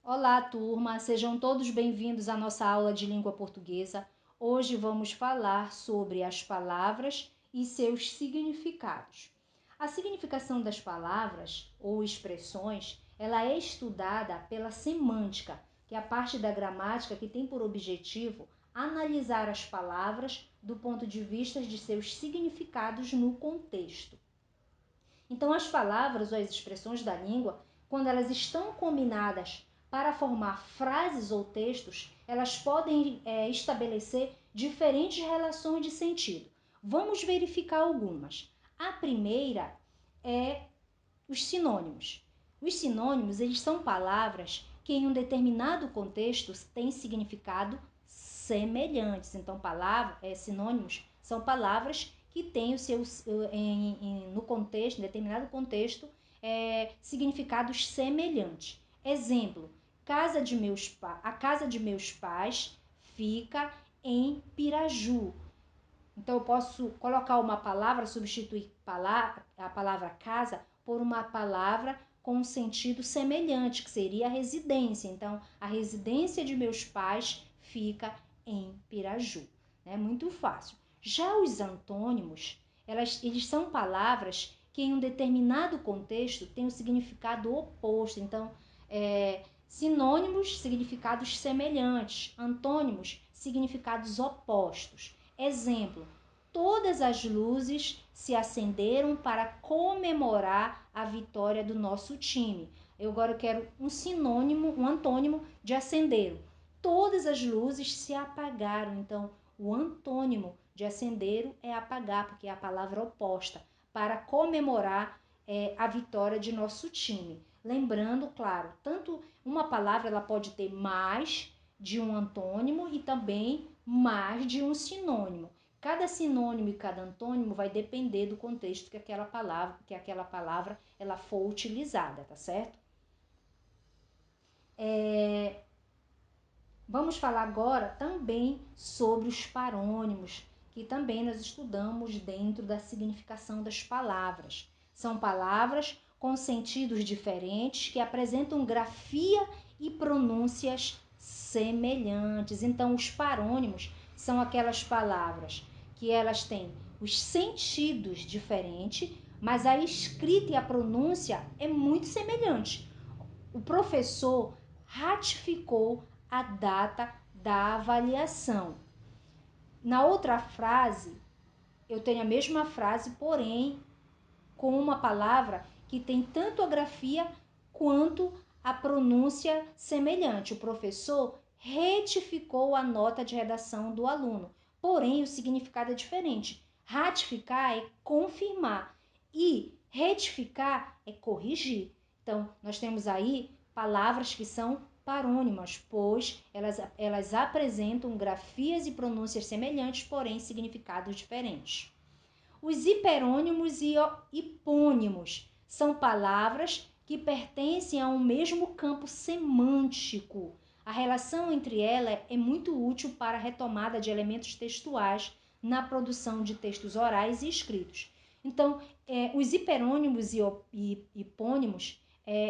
Olá, turma! Sejam todos bem-vindos à nossa aula de língua portuguesa. Hoje vamos falar sobre as palavras e seus significados. A significação das palavras ou expressões, ela é estudada pela semântica, que é a parte da gramática que tem por objetivo analisar as palavras do ponto de vista de seus significados no contexto. Então, as palavras ou as expressões da língua, quando elas estão combinadas para formar frases ou textos, elas podem estabelecer diferentes relações de sentido. Vamos verificar algumas. A primeira é os sinônimos. Os sinônimos, eles são palavras que em um determinado contexto têm significado semelhantes. Então, sinônimos são palavras que têm os seus, no contexto, em determinado contexto, significados semelhantes. Exemplo, a casa de meus pais fica em Piraju. Então, eu posso colocar uma palavra, substituir a palavra casa por uma palavra com um sentido semelhante, que seria a residência. Então, a residência de meus pais fica em Piraju. É muito fácil. Já os antônimos, eles são palavras que em um determinado contexto têm um significado oposto. Então, sinônimos, significados semelhantes. Antônimos, significados opostos. Exemplo, todas as luzes se acenderam para comemorar a vitória do nosso time. Agora eu quero um sinônimo, um antônimo de acenderam. Todas as luzes se apagaram. Então, o antônimo de acenderam é apagar, porque é a palavra oposta, para comemorar a vitória de nosso time. Lembrando, claro, tanto uma palavra ela pode ter mais de um antônimo e também mais de um sinônimo. Cada sinônimo e cada antônimo vai depender do contexto que aquela palavra ela for utilizada, tá certo? Vamos falar agora também sobre os parônimos, que também nós estudamos dentro da significação das palavras. São palavras com sentidos diferentes que apresentam grafia e pronúncias semelhantes. Então, os parônimos são aquelas palavras que elas têm os sentidos diferentes, mas a escrita e a pronúncia é muito semelhante. O professor ratificou a data da avaliação. Na outra frase, eu tenho a mesma frase, porém com uma palavra que tem tanto a grafia quanto a pronúncia semelhante. O professor retificou a nota de redação do aluno, porém o significado é diferente. Ratificar é confirmar e retificar é corrigir. Então, nós temos aí palavras que são parônimas, pois elas apresentam grafias e pronúncias semelhantes, porém significados diferentes. Os hiperônimos e hipônimos são palavras que pertencem a um mesmo campo semântico. A relação entre elas é muito útil para a retomada de elementos textuais na produção de textos orais e escritos. Então, os hiperônimos e hipônimos,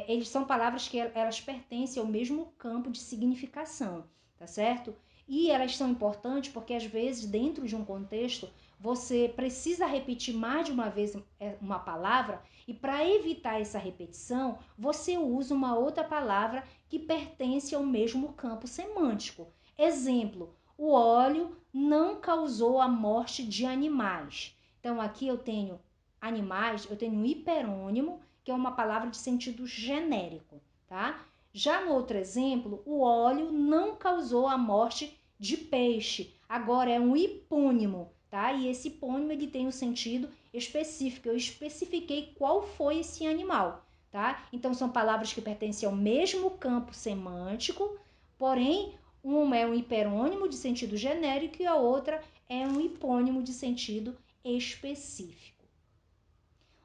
eles são palavras que elas pertencem ao mesmo campo de significação, tá certo? E elas são importantes porque, às vezes, dentro de um contexto, você precisa repetir mais de uma vez uma palavra e, para evitar essa repetição, você usa uma outra palavra que pertence ao mesmo campo semântico. Exemplo, o óleo não causou a morte de animais. Então, aqui eu tenho animais, eu tenho um hiperônimo, que é uma palavra de sentido genérico, tá? Já no outro exemplo, o óleo não causou a morte de peixe. Agora é um hipônimo, tá? E esse hipônimo ele tem um sentido específico. Eu especifiquei qual foi esse animal, tá? Então são palavras que pertencem ao mesmo campo semântico, porém uma é um hiperônimo de sentido genérico e a outra é um hipônimo de sentido específico.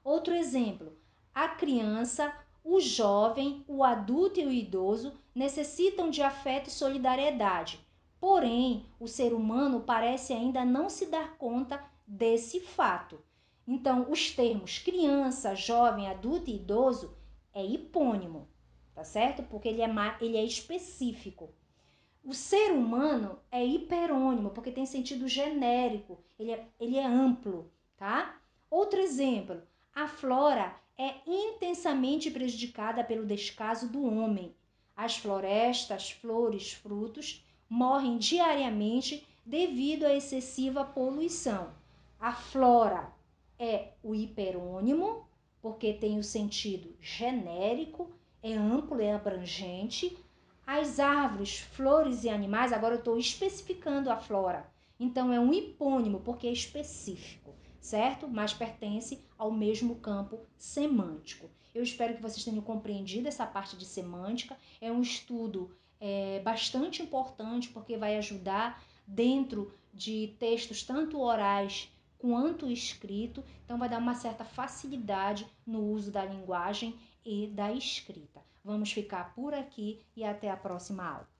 Outro exemplo, a criança, o jovem, o adulto e o idoso necessitam de afeto e solidariedade. Porém, o ser humano parece ainda não se dar conta desse fato. Então, os termos criança, jovem, adulto e idoso é hipônimo, tá certo? Porque ele é específico. O ser humano é hiperônimo, porque tem sentido genérico, ele é amplo, tá? Outro exemplo, a flora é intensamente prejudicada pelo descaso do homem. As florestas, flores, frutos morrem diariamente devido à excessiva poluição. A flora é o hiperônimo, porque tem o sentido genérico, é amplo, é abrangente. As árvores, flores e animais, agora eu estou especificando a flora. Então, é um hipônimo, porque é específico, certo? Mas pertence ao mesmo campo semântico. Eu espero que vocês tenham compreendido essa parte de semântica. É um estudo bastante importante, porque vai ajudar dentro de textos tanto orais quanto escrito. Então, vai dar uma certa facilidade no uso da linguagem e da escrita. Vamos ficar por aqui e até a próxima aula.